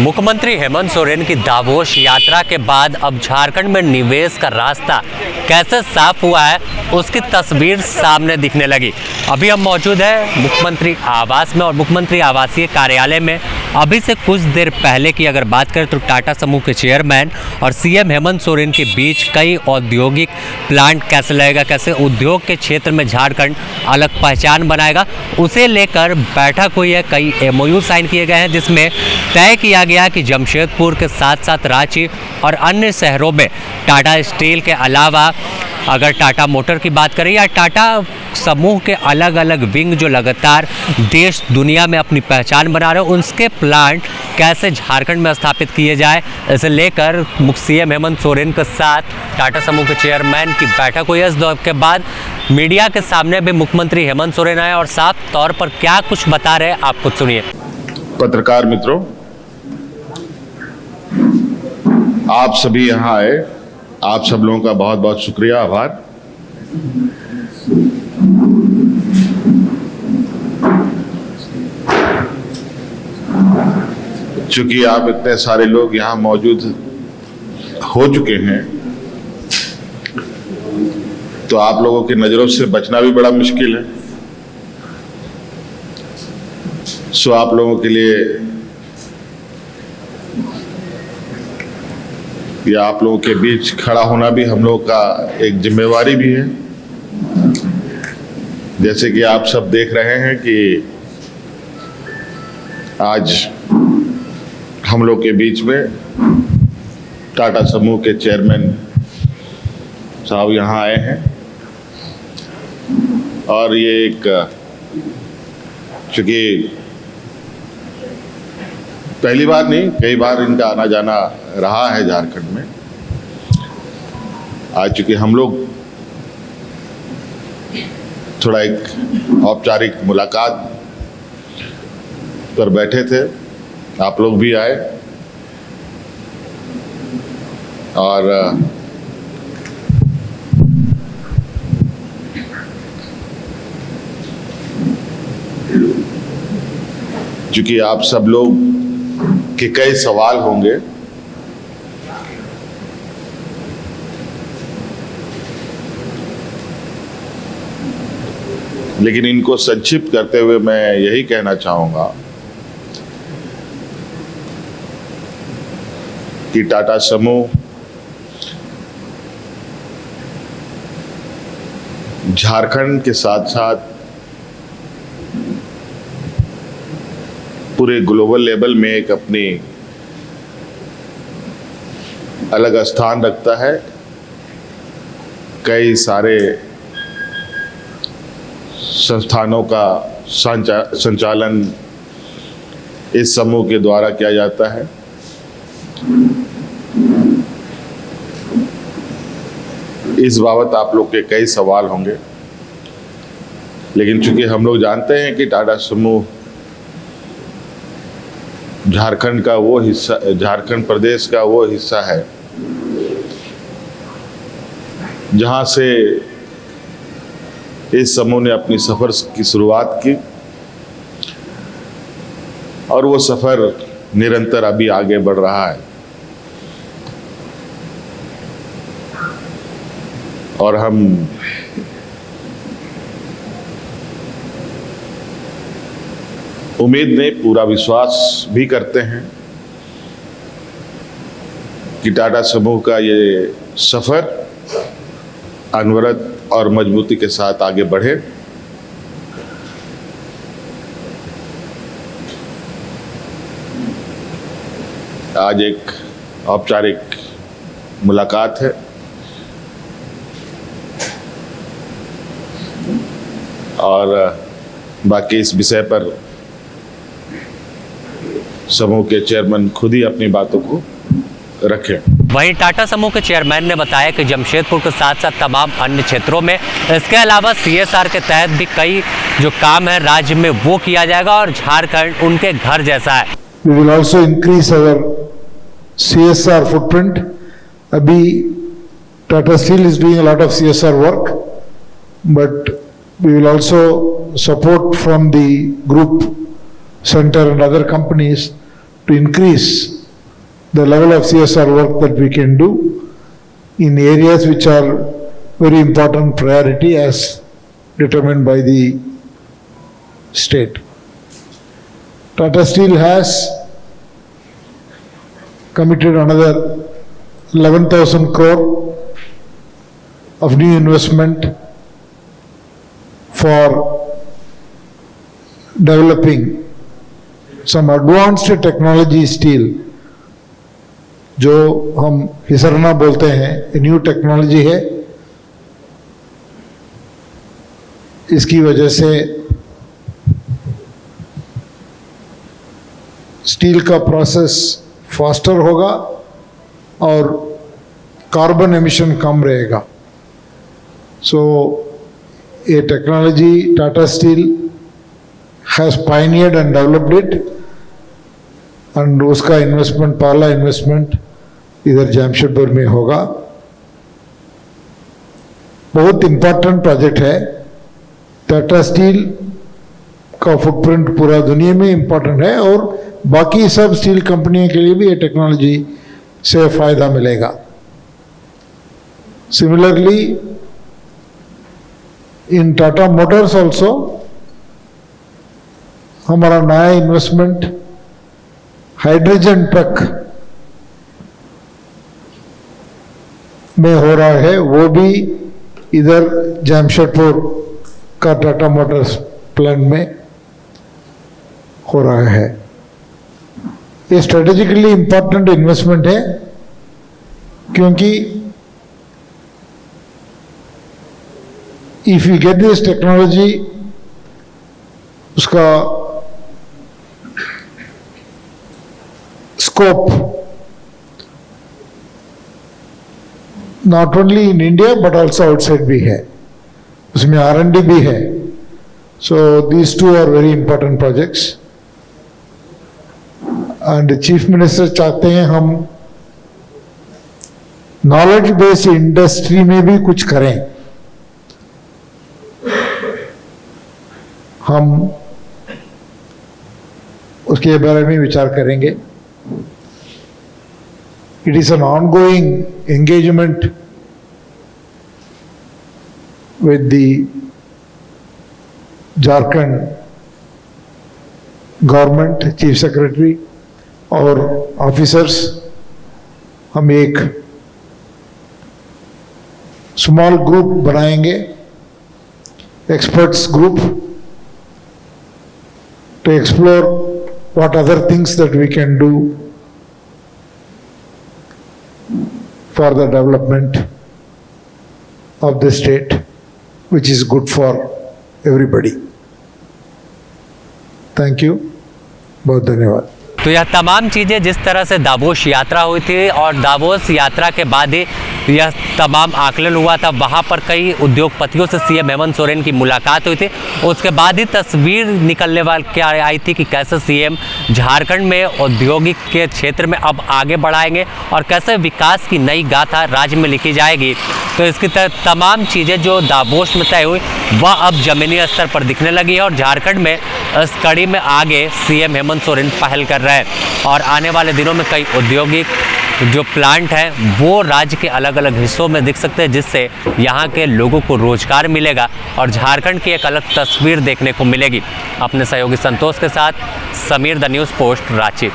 मुख्यमंत्री हेमंत सोरेन की दावोस यात्रा के बाद अब झारखंड में निवेश का रास्ता कैसे साफ हुआ है उसकी तस्वीर सामने दिखने लगी। अभी हम मौजूद हैं मुख्यमंत्री आवास में और मुख्यमंत्री आवासीय कार्यालय में अभी से कुछ देर पहले की अगर बात करें तो टाटा समूह के चेयरमैन और सीएम हेमंत सोरेन के बीच कई औद्योगिक प्लांट कैसे लगेगा, कैसे उद्योग के क्षेत्र में झारखंड अलग पहचान बनाएगा, उसे लेकर बैठक हुई है। कई एमओयू साइन किए गए हैं जिसमें तय किया गया कि जमशेदपुर के साथ साथ रांची और अन्य शहरों में टाटा स्टील के अलावा अगर टाटा मोटर की बात करें या टाटा समूह के अलग अलग विंग जो लगातार देश दुनिया में अपनी पहचान बना रहे हैं उनके प्लांट कैसे झारखंड में स्थापित किए जाए, इसे लेकर सीएम हेमंत सोरेन के साथ टाटा समूह के चेयरमैन की बैठक हुई है। इस दौर के बाद मीडिया के सामने भी मुख्यमंत्री हेमंत सोरेन आए और साफ तौर पर क्या कुछ बता रहे हैं, आप खुद सुनिए। पत्रकार मित्रों, आप सभी यहाँ आए, आप सब लोगों का बहुत बहुत शुक्रिया, आभार। चूंकि आप इतने सारे लोग यहाँ मौजूद हो चुके हैं तो आप लोगों की नजरों से बचना भी बड़ा मुश्किल है। सो आप लोगों के लिए या आप लोगों के बीच खड़ा होना भी हम लोगों का एक जिम्मेवारी भी है। जैसे कि आप सब देख रहे हैं कि आज हम लोग के बीच में टाटा समूह के चेयरमैन साहब यहाँ आए हैं और ये एक चूंकि पहली बार नहीं, कई बार इनका आना जाना रहा है झारखंड में। आज चूंकि हम लोग थोड़ा एक औपचारिक मुलाकात पर बैठे थे, आप लोग भी आए और चूंकि आप सब लोग के कई सवाल होंगे, लेकिन इनको संक्षिप्त करते हुए मैं यही कहना चाहूंगा कि टाटा समूह झारखंड के साथ साथ पूरे ग्लोबल लेवल में एक अपनी अलग स्थान रखता है। कई सारे संस्थानों का संचालन इस समूह के द्वारा किया जाता है। इस बाबत आप लोग के कई सवाल होंगे, लेकिन चूंकि हम लोग जानते हैं कि टाटा समूह झारखंड का वो हिस्सा, झारखंड प्रदेश का वो हिस्सा है जहां से इस समूह ने अपनी सफर की शुरुआत की और वो सफर निरंतर अभी आगे बढ़ रहा है। और हम उम्मीद नहीं, पूरा विश्वास भी करते हैं कि टाटा समूह का ये सफर अनवरत और मजबूती के साथ आगे बढ़े। आज एक औपचारिक मुलाकात है और बाकी इस विषय पर समूह के चेयरमैन खुद ही अपनी बातों को रखें। वहीं टाटा समूह के चेयरमैन ने बताया कि जमशेदपुर के साथ साथ तमाम अन्य क्षेत्रों में इसके अलावा CSR के तहत भी कई जो काम है राज्य में वो किया जाएगा और झारखंड उनके घर जैसा है। We will also increase our CSR footprint. अभी Tata Steel is doing a lot of CSR work, but we will also support from the group center and other companies to increase the level of CSR work that we can do in areas which are very important priority as determined by the state. Tata Steel has committed another 11,000 crore of new investment for developing some advanced technology steel, जो हम हिसरना बोलते हैं, new technology है. इसकी वजह से steel का process faster होगा और कार्बन एमिशन कम रहेगा. सो ये technology Tata steel has pioneered and developed it, and उसका इन्वेस्टमेंट, पहला इन्वेस्टमेंट इधर जमशेदपुर में होगा. बहुत इंपॉर्टेंट प्रोजेक्ट है. टाटा स्टील का फुटप्रिंट पूरा दुनिया में इंपॉर्टेंट है और बाकी सब स्टील कंपनियों के लिए भी ये टेक्नोलॉजी से फायदा मिलेगा. Similarly in Tata Motors also हमारा नया इन्वेस्टमेंट हाइड्रोजन ट्रक में हो रहा है, वो भी इधर जमशेदपुर का टाटा मोटर्स प्लांट में हो रहा है. ये स्ट्रेटेजिकली इंपॉर्टेंट इन्वेस्टमेंट है क्योंकि if you get this technology, उसका scope not only in India but also outside भी है, उसमें R&D भी है. So these two are very important projects and chief minister चाहते हैं हम नॉलेज बेस्ड इंडस्ट्री में भी कुछ करें. हम उसके बारे में विचार करेंगे. It is an ongoing engagement with the Jharkhand government, chief secretary और ऑफिसर्स. हम एक स्मॉल ग्रुप बनाएंगे, experts group, to explore what other things that we can do for the development of the state, which is good for everybody. Thank you. बहुत धन्यवाद. तो यह तमाम चीज़ें जिस तरह से दावोस यात्रा हुई थी और दावोस यात्रा के बाद ही यह तमाम आकलन हुआ था, वहाँ पर कई उद्योगपतियों से सीएम हेमंत सोरेन की मुलाकात हुई थी. उसके बाद ही तस्वीर निकलने वाली क्या आई थी कि कैसे सीएम झारखंड में औद्योगिक के क्षेत्र में अब आगे बढ़ाएंगे और कैसे विकास की नई गाथा राज्य में लिखी जाएगी. तो इसकी तमाम चीज़ें जो दावोस में तय हुई वह अब ज़मीनी स्तर पर दिखने लगी है और झारखंड में इस कड़ी में आगे सीएम हेमंत सोरेन पहल कर रहे हैं और आने वाले दिनों में कई औद्योगिक जो प्लांट हैं वो राज्य के अलग अलग हिस्सों में दिख सकते हैं, जिससे यहाँ के लोगों को रोजगार मिलेगा और झारखंड की एक अलग तस्वीर देखने को मिलेगी. अपने सहयोगी संतोष के साथ Sameer, the news post, Ranchi.